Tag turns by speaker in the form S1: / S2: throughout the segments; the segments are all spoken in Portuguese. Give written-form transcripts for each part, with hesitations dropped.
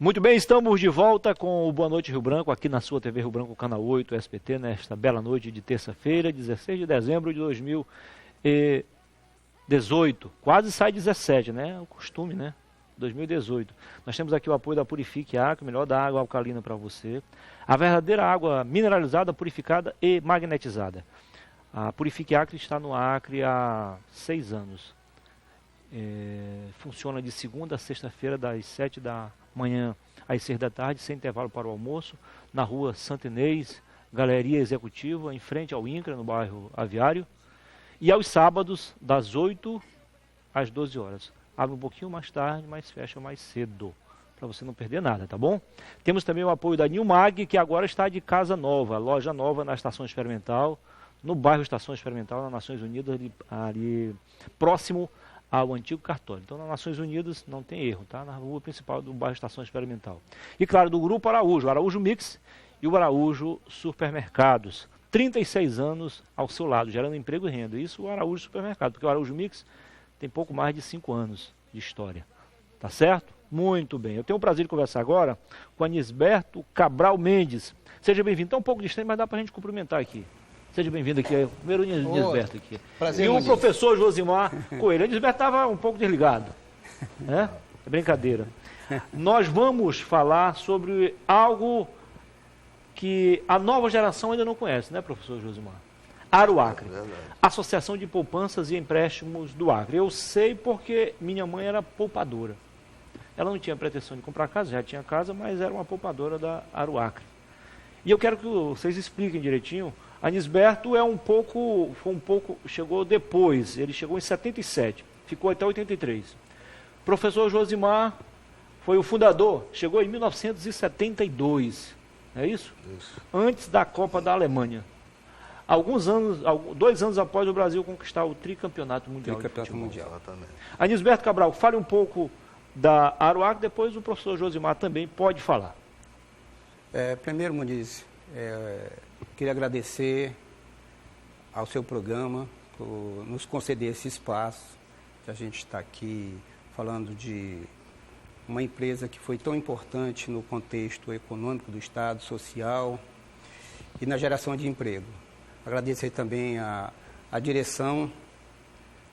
S1: Muito bem, estamos de volta com o Boa Noite Rio Branco, aqui na sua TV Rio Branco, Canal 8, SBT, nesta bela noite de terça-feira, 16 de dezembro de 2018. Quase sai 17, né? O costume, né? 2018. Nós temos aqui o apoio da Purifique Acre, melhor da água alcalina para você. A verdadeira água mineralizada, purificada e magnetizada. A Purifique Acre está no Acre há 6 anos. Funciona de segunda a sexta-feira, das 7 da manhã às 6 da tarde, sem intervalo para o almoço, na rua Santa Inês, Galeria Executiva, em frente ao INCRA, no bairro Aviário. E aos sábados, das 8 às 12 horas. Abre um pouquinho mais tarde, mas fecha mais cedo, para você não perder nada, tá bom? Temos também o apoio da Nilmag, que agora está de casa nova, loja nova na Estação Experimental, no bairro Estação Experimental, nas Nações Unidas, ali próximo ao antigo cartório. Então, nas Nações Unidas não tem erro, tá? Na rua principal do bairro Estação Experimental. E claro, do Grupo Araújo, Araújo Mix e o Araújo Supermercados. 36 anos ao seu lado, gerando emprego e renda. Isso o Araújo Supermercado, porque o Araújo Mix tem pouco mais de 5 anos de história. Tá certo? Muito bem. Eu tenho o prazer de conversar agora com Anisberto Cabral Mendes. Seja bem-vindo. Está um pouco distante, mas dá para a gente cumprimentar aqui. Seja bem-vindo aqui, é o primeiro Anisberto aqui.
S2: Prazer,
S1: e o professor Josimar Coelho. Anisberto estava um pouco desligado. Né? É brincadeira. Nós vamos falar sobre algo que a nova geração ainda não conhece, né, professor Josimar? Aruacre, Associação de Poupanças e Empréstimos do Acre. Eu sei porque minha mãe era poupadora. Ela não tinha pretensão de comprar casa, já tinha casa, mas era uma poupadora da Aruacre. E eu quero que vocês expliquem direitinho. Anisberto chegou depois, ele chegou em 77, ficou até 83. Professor Josimar foi o fundador, chegou em 1972, é isso?
S2: Isso.
S1: Antes da Copa da Alemanha. 2 anos após o Brasil conquistar o tricampeonato mundial.
S2: Tricampeonato mundial, exatamente.
S1: Anisberto Cabral, fale um pouco da Aruacre, depois o professor Josimar também pode falar.
S2: Primeiro, Muniz, queria agradecer ao seu programa por nos conceder esse espaço, que a gente está aqui falando de uma empresa que foi tão importante no contexto econômico do Estado, social e na geração de emprego. Agradecer também a direção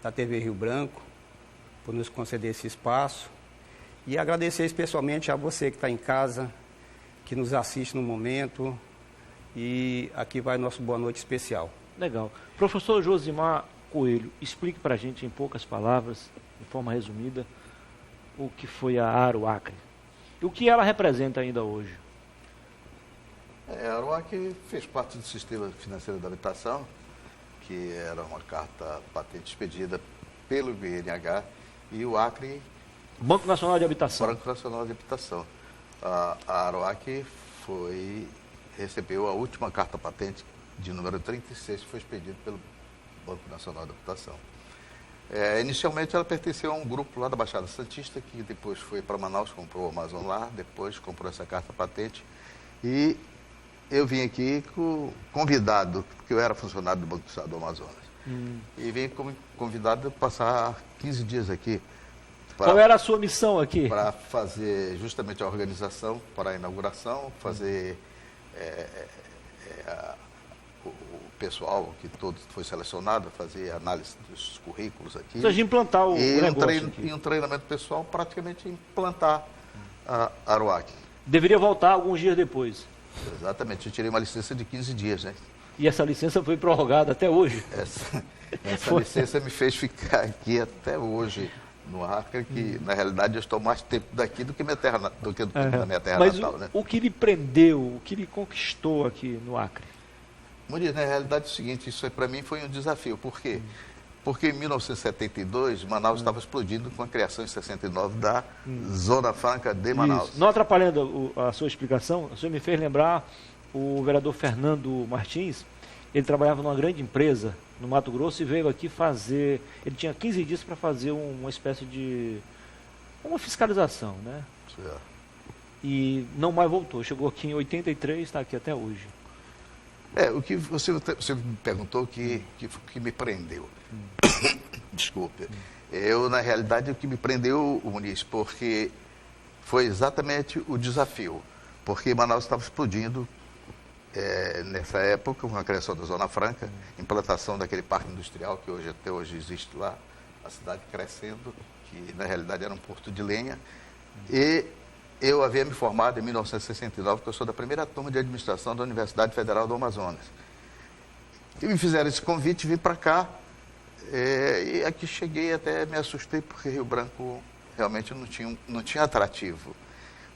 S2: da TV Rio Branco por nos conceder esse espaço e agradecer especialmente a você que está em casa, que nos assiste no momento, e aqui vai nosso boa noite especial.
S1: Legal. Professor Josimar Coelho, explique para a gente em poucas palavras, de forma resumida, o que foi a Aruacre e o que ela representa ainda hoje.
S3: A Aruacre fez parte do Sistema Financeiro da Habitação, que era uma carta patente expedida pelo BNH, e o Acre...
S1: Banco Nacional de Habitação.
S3: Banco Nacional de Habitação. A Aruacre recebeu a última carta patente de número 36, que foi expedida pelo Banco Nacional de Habitação. Inicialmente ela pertenceu a um grupo lá da Baixada Santista, que depois foi para Manaus, comprou o Amazon lá, depois comprou essa carta patente, e eu vim aqui convidado, porque eu era funcionário do Banco do Estado do Amazonas, e vim como convidado passar 15 dias aqui.
S1: Qual era a sua missão aqui?
S3: Para fazer justamente a organização para a inauguração, fazer o pessoal que todo foi selecionado, fazer análise dos currículos aqui.
S1: Ou seja, implantar o negócio
S3: e um treinamento pessoal, praticamente implantar a Aruacre.
S1: Deveria voltar alguns dias depois.
S3: Exatamente, eu tirei uma licença de 15 dias, né?
S1: E essa licença foi prorrogada até hoje?
S3: Essa licença me fez ficar aqui até hoje no Acre, que na realidade eu estou mais tempo daqui do que na minha terra natal, né?
S1: O que lhe prendeu, o que lhe conquistou aqui no Acre?
S3: Muriz, na realidade é o seguinte, isso para mim foi um desafio. Por quê? Porque em 1972, Manaus estava explodindo com a criação em 69 da Zona Franca de Manaus.
S1: Isso. Não atrapalhando a sua explicação, o senhor me fez lembrar o vereador Fernando Martins. Ele trabalhava numa grande empresa no Mato Grosso e veio aqui fazer... Ele tinha 15 dias para fazer uma espécie de... uma fiscalização, né?
S3: Certo.
S1: E não mais voltou. Chegou aqui em 83 e está aqui até hoje.
S3: O que você me perguntou o que me prendeu. Desculpe. Eu, na realidade, o que me prendeu, Muniz, porque foi exatamente o desafio, porque Manaus estava explodindo nessa época, com a criação da Zona Franca, implantação daquele parque industrial que até hoje existe lá, a cidade crescendo, que na realidade era um porto de lenha, e eu havia me formado em 1969, porque eu sou da primeira turma de administração da Universidade Federal do Amazonas. E me fizeram esse convite, vim para cá, e aqui cheguei, até me assustei, porque Rio Branco realmente não tinha atrativo.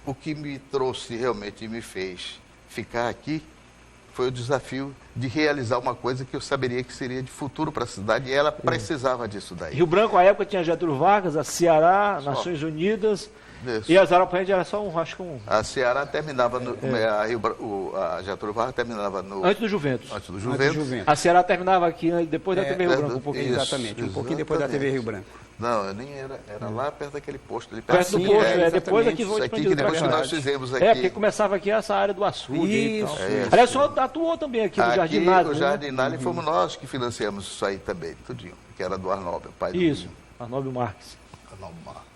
S3: O que me trouxe realmente e me fez ficar aqui foi o desafio de realizar uma coisa que eu saberia que seria de futuro para a cidade, e ela precisava disso daí.
S1: Rio Branco, à época, tinha Getúlio Vargas, a Ceará, Nações Unidas,
S3: isso.
S1: E a Zarapuense era só
S3: A Ceará terminava a Getúlio Vargas terminava no...
S1: Antes do Juventus.
S3: Antes do Juventus.
S1: A Ceará terminava aqui, depois da TV Rio Branco, um pouquinho.
S2: Exatamente, um pouquinho depois da TV Rio Branco.
S3: Não, nem era lá perto daquele posto. Ali,
S1: perto do posto, depois aqui foi
S3: expandido. Depois que nós fizemos aqui.
S1: Porque começava aqui essa área do açude e tal. Aliás, o senhor atuou também aqui no Jardinário.
S3: No Jardinário, fomos nós que financiamos isso aí também, tudinho, que era do Arnóbio, pai do
S1: Isso, Arnóbio Marques.
S3: Arnóbio Marques.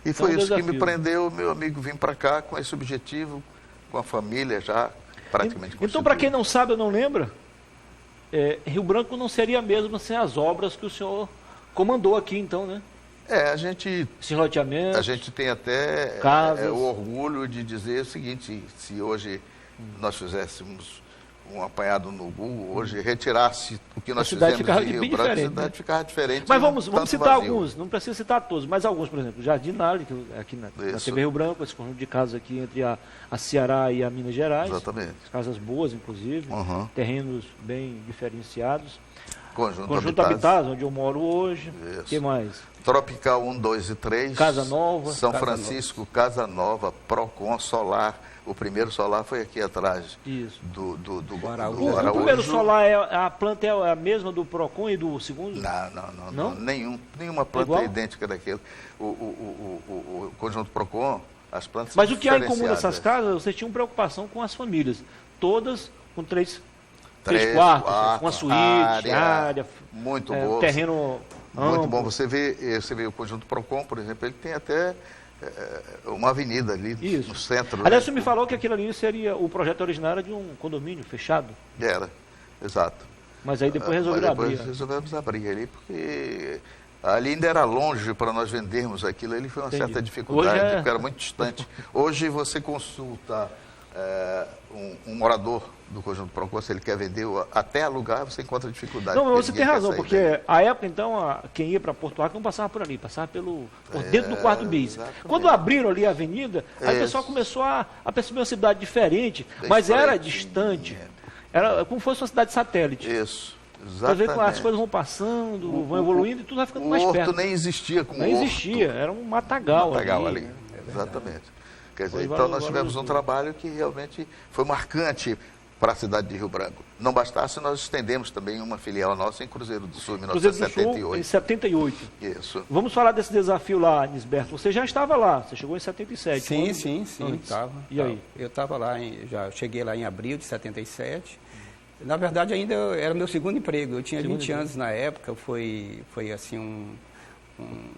S3: E foi isso que me prendeu, meu amigo, vim para cá com esse objetivo, com a família já praticamente constituída.
S1: Então, para quem não sabe ou não lembra, Rio Branco não seria mesmo sem as obras que o senhor comandou aqui, então, né?
S3: A gente tem até o orgulho de dizer o seguinte: se hoje nós fizéssemos um apanhado no Google, hoje retirasse o que nós fizemos de Rio Branco, a cidade ficava diferente.
S1: Mas vamos citar alguns, não precisa citar todos, mas alguns, por exemplo, Jardinário, aqui na TV Rio Branco, esse conjunto de casas aqui entre a Ceará e a Minas Gerais.
S3: Exatamente.
S1: Casas boas, inclusive, terrenos bem diferenciados.
S3: Conjunto
S1: Habitats, onde eu moro hoje. O que mais?
S3: Tropical 1, 2 e 3.
S1: Casa Nova.
S3: São Francisco, Casa Nova, Procon, Solar. O primeiro solar foi aqui atrás.
S1: Isso.
S3: Do
S1: Araújo. O primeiro solar, a planta é a mesma do Procon e do segundo?
S3: Não? Nenhuma planta é idêntica daquele. O conjunto Procon, as plantas
S1: Mas o que há em comum nessas casas, vocês tinham preocupação com as famílias. Todas com três quartos, com a suíte, área
S3: muito boa.
S1: Terreno
S3: muito
S1: amplo.
S3: bom. Você vê o conjunto Procon, por exemplo, ele tem até uma avenida ali no centro.
S1: Aliás, você me falou que aquilo ali seria, o projeto original era de um condomínio fechado.
S3: Era, exato.
S1: Mas aí depois resolveram abrir.
S3: Depois resolvemos abrir ali, porque ali ainda era longe para nós vendermos aquilo, ali foi uma certa dificuldade, porque era muito distante. Hoje você consulta um morador do conjunto Procon, se ele quer vender, até alugar, você encontra dificuldade.
S1: Não, você tem razão, porque a época, então, quem ia para Porto Arco não passava por ali, passava por dentro do quarto bis.
S3: Exatamente.
S1: Quando abriram ali a avenida, aí o pessoal começou a perceber uma cidade diferente, mas era distante. Era como se fosse uma cidade satélite.
S3: Isso, exatamente.
S1: As coisas vão passando, vão evoluindo e tudo vai ficando mais perto.
S3: O horto nem existia como
S1: Nem existia, era um matagal
S3: ali. Exatamente. Quer dizer, então nós tivemos um trabalho que realmente foi marcante para a cidade de Rio Branco. Não bastasse, nós estendemos também uma filial nossa em Cruzeiro do Sul, em 1978.
S1: Cruzeiro do Sul, em 78.
S3: Isso.
S1: Vamos falar desse desafio lá, Nisberto. Você já estava lá, você chegou em 77.
S2: Sim, estava.
S1: E aí?
S2: Eu estava lá, já cheguei lá em abril de 77. Na verdade, ainda era meu segundo emprego. Eu tinha 20 anos na época, foi assim um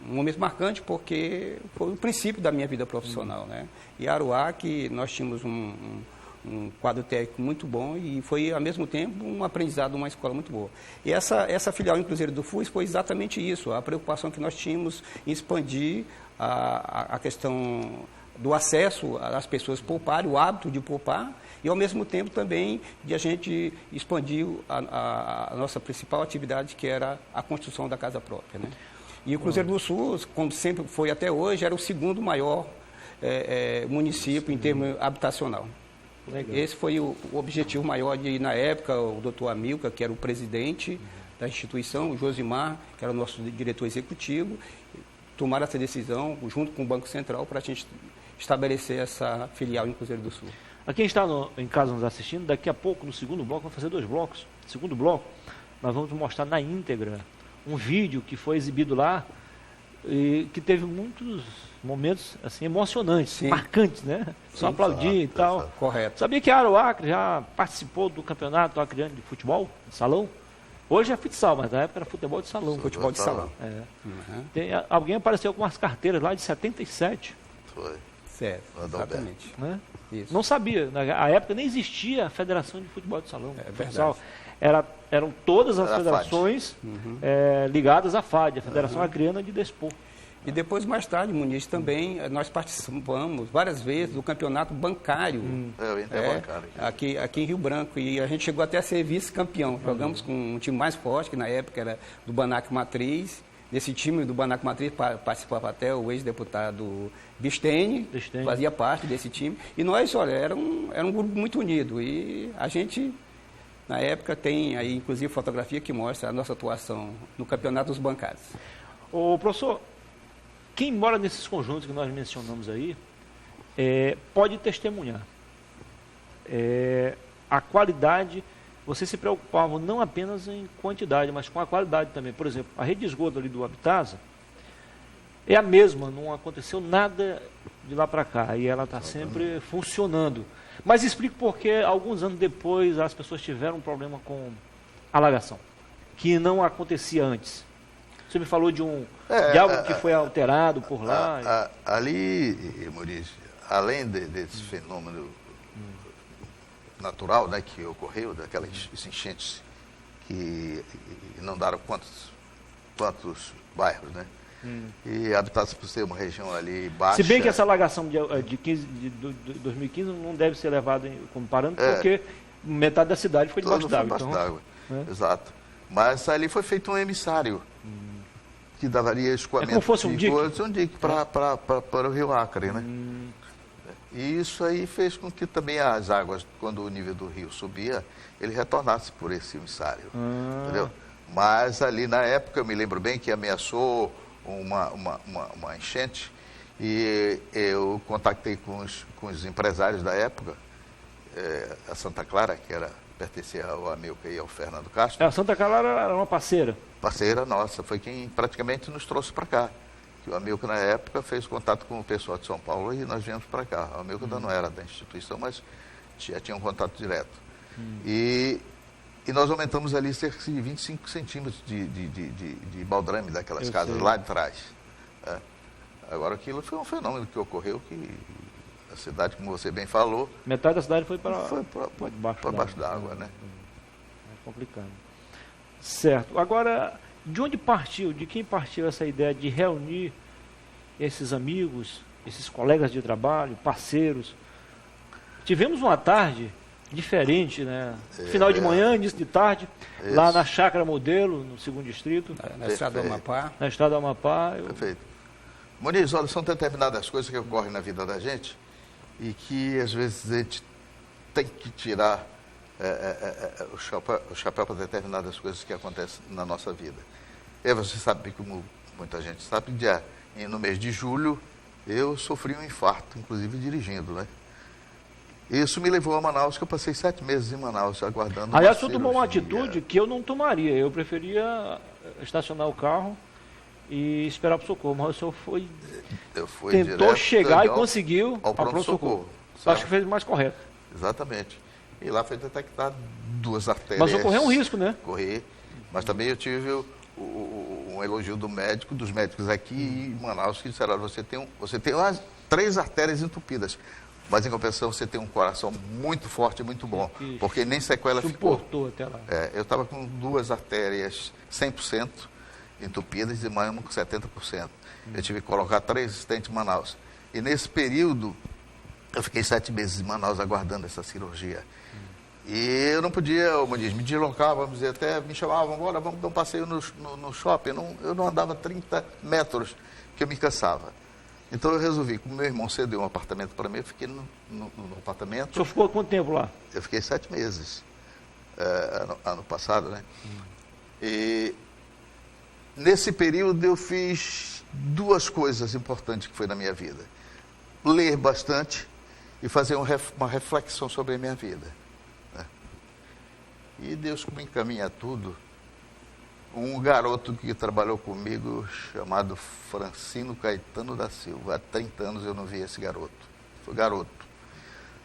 S2: momento marcante, porque foi o princípio da minha vida profissional, né? E Aruá, que nós tínhamos um quadro técnico muito bom e foi, ao mesmo tempo, um aprendizado, uma escola muito boa. E essa filial em Cruzeiro do Sul foi exatamente isso, a preocupação que nós tínhamos em expandir a questão do acesso às pessoas pouparem, o hábito de poupar, e, ao mesmo tempo, também de a gente expandir a nossa principal atividade, que era a construção da casa própria, né? E o Cruzeiro do Sul, como sempre foi até hoje, era o segundo maior município em termos habitacional. Legal. Esse foi o objetivo maior de, na época, o doutor Amilcar, que era o presidente da instituição, o Josimar, que era o nosso diretor executivo, tomaram essa decisão, junto com o Banco Central, para a gente estabelecer essa filial em Cruzeiro do Sul.
S1: A quem está em casa nos assistindo, daqui a pouco, no segundo bloco, vamos fazer 2 blocos. No segundo bloco, nós vamos mostrar na íntegra um vídeo que foi exibido lá e que teve muitos momentos assim, emocionantes, marcantes, né? Só aplaudir e tal.
S2: Correto.
S1: Sabia que a Aroacre já participou do campeonato acreano de futebol, de salão? Hoje é futsal, mas na época era futebol de salão.
S2: Futebol de salão.
S1: Alguém apareceu com umas carteiras lá de 77.
S3: Foi.
S2: Certo, exatamente.
S1: Né?
S2: Isso.
S1: Não sabia. Na época nem existia a Federação de Futebol de Salão.
S2: É verdade.
S1: Eram todas as
S3: Era a
S1: federações ligadas à FAD, a Federação Acreana de Desporto.
S2: E depois, mais tarde, Muniz, também, nós participamos várias vezes do campeonato bancário.
S3: O interbancário.
S2: Aqui em Rio Branco. E a gente chegou até a ser vice-campeão. Jogamos com um time mais forte, que na época era do Banac Matriz. Desse time do Banac Matriz participava até o ex-deputado Bistene, fazia parte desse time. E nós, olha, era um grupo muito unido. E a gente, na época, tem aí, inclusive, fotografia que mostra a nossa atuação no campeonato dos bancários.
S1: Ô, professor, quem mora nesses conjuntos que nós mencionamos aí, pode testemunhar. A qualidade, vocês se preocupavam não apenas em quantidade, mas com a qualidade também. Por exemplo, a rede de esgoto ali do Habitasa é a mesma, não aconteceu nada de lá para cá, e ela está sempre funcionando. Mas explico porque alguns anos depois as pessoas tiveram um problema com alagação, que não acontecia antes. Você me falou de algo que foi alterado por lá.
S3: Ali, Maurício, além desse fenômeno natural, né, que ocorreu, daquelas enchentes que não quantos bairros, né? E Habitat, por ser uma região ali baixa...
S1: Se bem que essa alagação de 2015 não deve ser levada como parâmetro, porque metade da cidade foi debaixo d'água.
S3: Exato. Mas ali foi feito um emissário que daria escoamento.
S1: Como fosse um dique?
S3: Um dique para o Rio Acre, né? E isso aí fez com que também as águas, quando o nível do rio subia, ele retornasse por esse emissário. Entendeu? Mas ali na época, eu me lembro bem que ameaçou uma enchente e eu contactei com os empresários da época, a Santa Clara, que pertencia ao Amilcar e ao Fernando Castro.
S1: A Santa Clara era uma parceira.
S3: Parceira nossa, foi quem praticamente nos trouxe para cá. Que o Amilcar, na época, fez contato com o pessoal de São Paulo e nós viemos para cá. O Amilcar ainda não era da instituição, mas já tinha um contato direto. E nós aumentamos ali cerca de 25 centímetros de baldrame daquelas casas lá de trás. Agora, aquilo foi um fenômeno que ocorreu, que a cidade, como você bem falou...
S1: Metade da cidade foi para
S3: baixo d'água, né?
S1: É complicado. Certo. Agora, de quem partiu essa ideia de reunir esses amigos, esses colegas de trabalho, parceiros? Tivemos uma tarde diferente, né? Final de manhã, início de tarde, lá na Chácara Modelo, no 2º Distrito.
S2: Na Estrada do Amapá.
S1: Na Estrada do Amapá.
S3: Perfeito. Muniz, olha, são determinadas coisas que ocorrem na vida da gente e que, às vezes, a gente tem que tirar o chapéu para determinadas coisas que acontecem na nossa vida. E você sabe, como muita gente sabe, no mês de julho eu sofri um infarto, inclusive dirigindo, né? Isso me levou a Manaus, que eu passei 7 meses em Manaus, aguardando.
S1: Aliás, você tomou uma atitude que eu não tomaria. Eu preferia estacionar o carro e esperar para o socorro. Mas o senhor tentou chegar e conseguiu
S3: ao pronto-socorro.
S1: Acho que fez o mais correto.
S3: Exatamente. E lá foi detectado 2 artérias.
S1: Mas ocorreu um risco, né?
S3: Corri. Mas também eu tive um elogio dos médicos aqui em Manaus, que disseram: você tem 3 artérias entupidas, mas em compensação você tem um coração muito forte e muito bom, porque nem sequela ficou.
S1: Suportou até lá.
S3: Eu estava com 2 artérias 100% entupidas e mais uma com 70%. Eu tive que colocar 3 stents em Manaus. E nesse período, eu fiquei 7 meses em Manaus aguardando essa cirurgia. E eu não podia, me deslocar, vamos dizer, até me chamavam, bora, vamos dar um passeio no shopping. Eu não andava 30 metros, que eu me cansava. Então eu resolvi, como meu irmão cedeu um apartamento para mim, eu fiquei no apartamento.
S1: O senhor ficou quanto tempo lá?
S3: Eu fiquei 7 meses, ano passado, né? E nesse período eu fiz 2 coisas importantes que foi na minha vida. Ler bastante e fazer uma reflexão sobre a minha vida. E Deus me encaminha tudo. Um garoto que trabalhou comigo, chamado Francino Caetano da Silva. Há 30 anos eu não vi esse garoto. Foi garoto.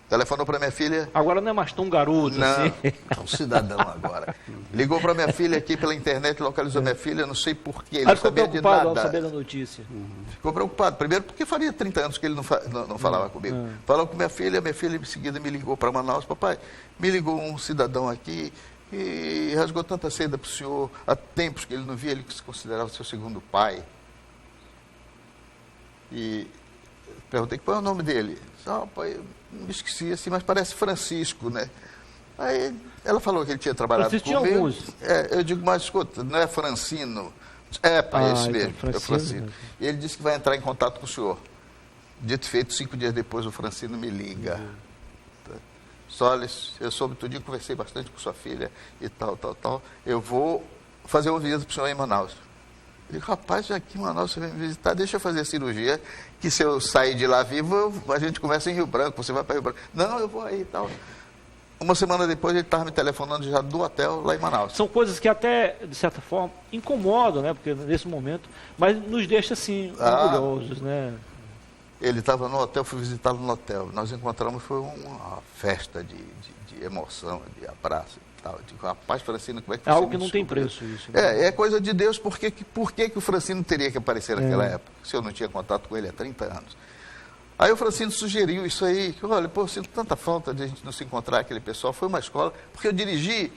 S3: Telefonou para minha filha.
S1: Agora não é mais tão garoto
S3: Não,
S1: assim.
S3: é um cidadão agora. Ligou para minha filha aqui pela internet, localizou minha filha, não sei porquê, ele
S1: Aí
S3: não
S1: ficou
S3: sabia de
S1: preocupado ao
S3: nada.
S1: saber da notícia.
S3: Ficou preocupado. Primeiro porque faria 30 anos que ele não falava comigo. Falou com minha filha em seguida me ligou para Manaus. Papai, me ligou um cidadão aqui e rasgou tanta seda para o senhor. Há tempos que ele não via, ele que se considerava seu segundo pai. E perguntei qual é o nome dele. Pai, eu me esqueci assim, mas parece Francisco, né? Aí ela falou que ele tinha trabalhado
S1: Francisco
S3: comigo.
S1: tinha alguns.
S3: Eu digo, mas escuta, não é Francino? É, pai, é esse
S1: então,
S3: mesmo, é Francino. E ele disse que vai entrar em contato com o senhor. Dito e feito, 5 dias depois o Francino me liga. Solis, eu soube tudinho, conversei bastante com sua filha e tal. Eu vou fazer uma visita para o senhor em Manaus. Eu digo, rapaz, aqui em Manaus você vem me visitar, deixa eu fazer a cirurgia, que se eu sair de lá vivo, a gente começa em Rio Branco, você vai para Rio Branco. Não, eu vou aí e tal. Uma semana depois ele estava me telefonando já do hotel lá em Manaus.
S1: São coisas que até, de certa forma, incomodam, né? Porque nesse momento, mas nos deixa assim, orgulhosos, né?
S3: Ele estava no hotel, fui visitá-lo no hotel. Nós encontramos, foi uma festa de emoção, de abraço e tal. Eu digo, rapaz, Francino, como é que você
S1: algo que não tem preço isso.
S3: Né? É coisa de Deus, por que o Francino teria que aparecer naquela época? Se eu não tinha contato com ele há 30 anos. Aí o Francino sugeriu isso aí, que olha, pô, eu sinto tanta falta de a gente não se encontrar, aquele pessoal. Foi uma escola, porque eu dirigi,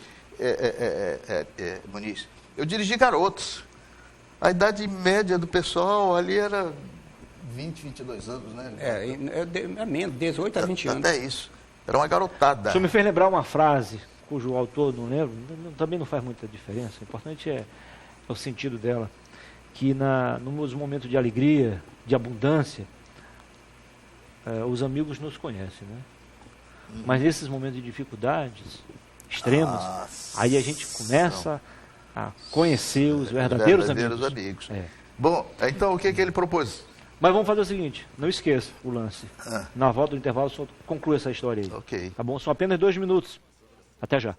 S3: Muniz, eu dirigi garotos. A idade média do pessoal ali era 20, 22 anos, né?
S2: É menos, 18 a 20 anos.
S3: É isso. Era uma garotada.
S1: O senhor me fez lembrar uma frase, cujo autor não lembro, também não faz muita diferença. O importante é o sentido dela. Que nos momentos de alegria, de abundância, os amigos nos conhecem, né? Mas nesses momentos de dificuldades extremas, aí a gente começa a conhecer os verdadeiros amigos.
S3: Bom, então o que ele propôs?
S1: Mas vamos fazer o seguinte, não esqueça o lance. Na volta do intervalo, só conclua essa história aí.
S3: Ok.
S1: Tá bom? São apenas 2 minutos. Até já.